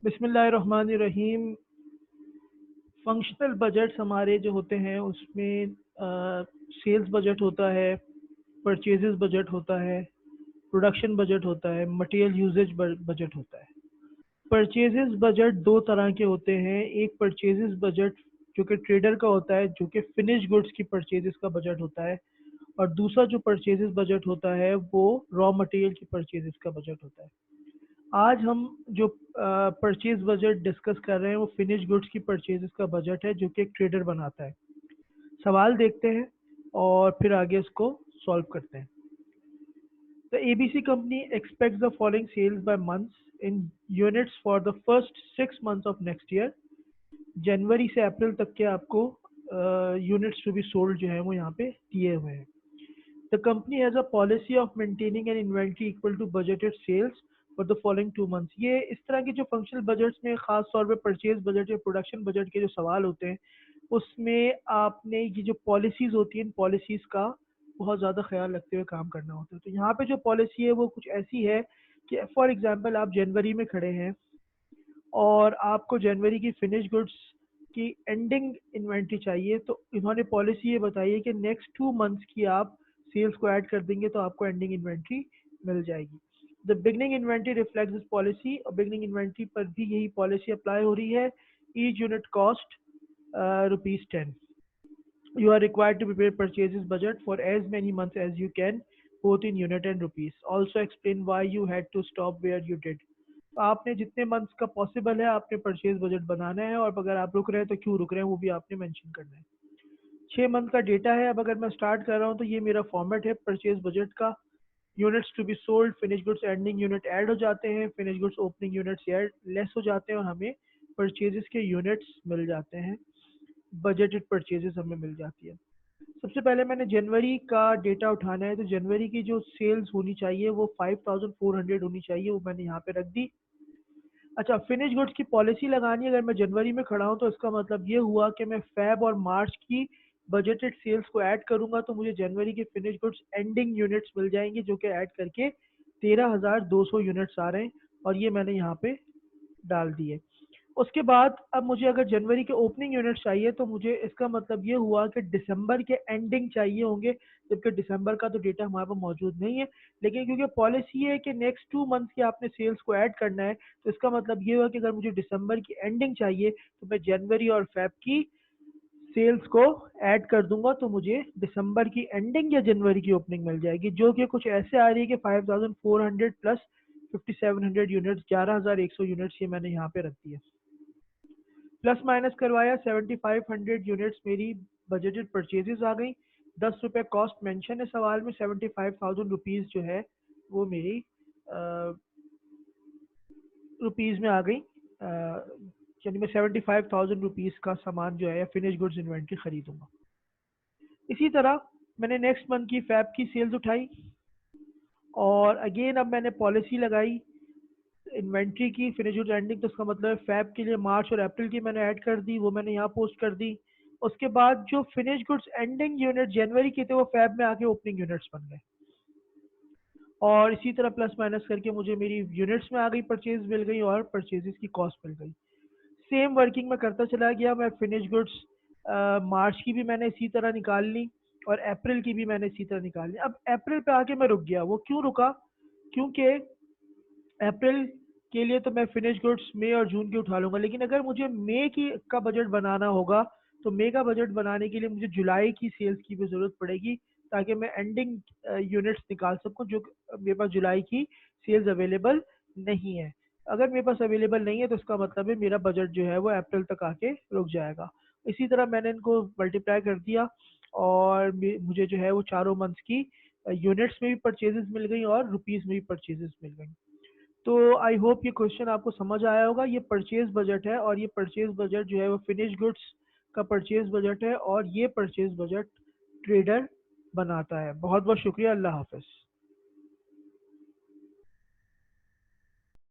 बिस्मिल्लाहिर्रहमानिर्रहीम। Functional budgets हमारे जो होते हैं उसमें सेल्स बजट होता है, परचेजेस बजट होता है, प्रोडक्शन बजट होता है, मटेरियल यूजेज बजट होता है। परचेजेस बजट दो तरह के होते हैं। एक परचेजेस बजट जो कि ट्रेडर का होता है, जो कि फिनिश गुड्स की परचेजेस का बजट होता है, और दूसरा जो परचेजेस बजट होता है वो रॉ मटेरियल की परचेजेस का बजट होता है। आज हम जो परचेज बजट डिस्कस कर रहे हैं वो फिनिश गुड्स की परचेजेस का बजट है जो कि एक ट्रेडर बनाता है। सवाल देखते हैं और फिर आगे इसको सॉल्व करते हैं। The ABC company expects the following sales by months in units for the first 6 months of next year. जनवरी से अप्रैल तक के आपको यूनिट्स टू बी सोल्ड जो है वो यहाँ पे दिए हुए हैं। The company has a policy of maintaining an inventory equal to budgeted sales for the following 2 months। ये इस तरह के जो फंक्शनल बजट्स में खास तौर पे परचेज बजट या प्रोडक्शन बजट के जो सवाल होते हैं उसमें आपने ये जो पॉलिसीज होती हैं इन पॉलिसीज का बहुत ज़्यादा ख्याल रखते हुए काम करना होता है। तो यहाँ पे जो पॉलिसी है वो कुछ ऐसी है कि फॉर एग्जांपल आप जनवरी में खड़े हैं और आपको जनवरी की फिनिश गुड्स की एंडिंग इन्वेंट्री चाहिए, तो इन्होंने पॉलिसी ये बताई है कि नेक्स्ट 2 मंथ्स की आप सेल्स को ऐड कर देंगे तो आपको एंडिंग इन्वेंट्री मिल जाएगी। The beginning inventory reflect this policy, और बिगनिंग इन्वेंट्री पर भी यही पॉलिसी अप्लाई हो रही है। Each unit cost ₹10। You are required to prepare purchases budget for as many months as you can, both in unit and rupees. Also explain why you had to stop where you did। तो आपने जितने months का possible है आपने purchase budget बनाना है, और अगर आप रुक रहे हैं तो क्यों रुक रहे हैं वो भी आपने मेंशन करना है। 6 मंथ का डेटा है। अब अगर मैं स्टार्ट कर रहा हूँ तो ये मेरा फॉर्मेट है परचेज बजट का। Units to be sold, finish goods ending unit add हो जाते हैं, finish goods opening units less हो जाते हैं और हमें परचेजेस के यूनिट्स मिल जाते हैं। बजटेड परचेजेस हमें मिल जाती है। सबसे पहले मैंने जनवरी का डेटा उठाना है, तो जनवरी की जो सेल्स होनी चाहिए वो 5400 होनी चाहिए, वो मैंने यहाँ पे रख दी। अच्छा, फिनिश गुड्स की पॉलिसी लगानी है। अगर मैं जनवरी में खड़ा हूँ तो इसका मतलब ये हुआ कि मैं फेब और मार्च की बजटेड सेल्स को ऐड करूंगा तो मुझे जनवरी के फिनिश गुड्स एंडिंग यूनिट्स मिल जाएंगे जो कि ऐड करके 13200 यूनिट्स आ रहे हैं, और ये मैंने यहाँ पे डाल दिए। उसके बाद अब मुझे अगर जनवरी के ओपनिंग यूनिट चाहिए तो मुझे इसका मतलब ये हुआ कि दिसंबर के एंडिंग चाहिए होंगे, जबकि दिसंबर का तो डेटा हमारे पास मौजूद नहीं है। लेकिन क्योंकि पॉलिसी है कि नेक्स्ट 2 मंथ्स की आपने सेल्स को ऐड करना है, तो इसका मतलब ये हुआ कि अगर मुझे दिसंबर की एंडिंग चाहिए तो मैं जनवरी और फेब की सेल्स को ऐड कर दूंगा तो मुझे दिसंबर की एंडिंग या जनवरी की ओपनिंग मिल जाएगी, जो कि कुछ ऐसे आ रही है कि 5400 प्लस 5700 यूनिट्स, 11100 यूनिट्स, ये मैंने यहाँ पे रख दिया। प्लस माइनस करवाया, 7500 यूनिट्स मेरी बजटेड परचेजेस आ गई। ₹10 कॉस्ट मेंशन है सवाल में। 75,000 जो है वो मेरी रुपीज़ में आ गई। यानी मैं 75,000 का सामान जो है फिनिश गुड्स इन्वेंट्री खरीदूंगा। इसी तरह मैंने नेक्स्ट मंथ की फैब की सेल्स उठाई, और अगेन अब मैंने पॉलिसी लगाई इन्वेंट्री की फिनिश गुड्स एंडिंग, तो उसका मतलब है फैब के लिए मार्च और अप्रैल की मैंने ऐड कर दी, वो मैंने यहाँ पोस्ट कर दी। उसके बाद जो फिनिश गुड्स एंडिंग यूनिट जनवरी के थे वो फैब में आके ओपनिंग यूनिट्स बन गए, और इसी तरह प्लस माइनस करके मुझे मेरी यूनिट्स में आ गई, परचेज मिल गई और परचेजेस की कॉस्ट मिल गई। सेम वर्किंग में करता चला गया। मैं फिनिश गुड्स मार्च की भी मैंने इसी तरह निकाल ली और अप्रैल की भी मैंने इसी तरह निकाल ली। अब अप्रैल पे आके मैं रुक गया। वो क्यों रुका? क्योंकि अप्रैल के लिए तो मैं फिनिश गुड्स मई और जून की उठा लूँगा, लेकिन अगर मुझे मई की का बजट बनाना होगा तो मई का बजट बनाने के लिए मुझे जुलाई की सेल्स की भी ज़रूरत पड़ेगी, ताकि मैं एंडिंग यूनिट्स निकाल सकूँ जो मेरे पास जुलाई की सेल्स अवेलेबल नहीं है। अगर मेरे पास अवेलेबल नहीं है तो इसका मतलब है मेरा बजट जो है वो अप्रैल तक आके रुक जाएगा। इसी तरह मैंने इनको मल्टीप्लाई कर दिया और मुझे जो है वो चारों मंथ्स की यूनिट्स में भी परचेजेस मिल गई और रुपीज़ में भी परचेजेस मिल गई। तो आई होप ये क्वेश्चन आपको समझ आया होगा। ये परचेज बजट है, और ये परचेज बजट जो है वो फिनिश गुड्स का परचेज बजट है, और ये परचेज बजट ट्रेडर बनाता है। बहुत बहुत शुक्रिया। अल्लाह हाफ़िज़।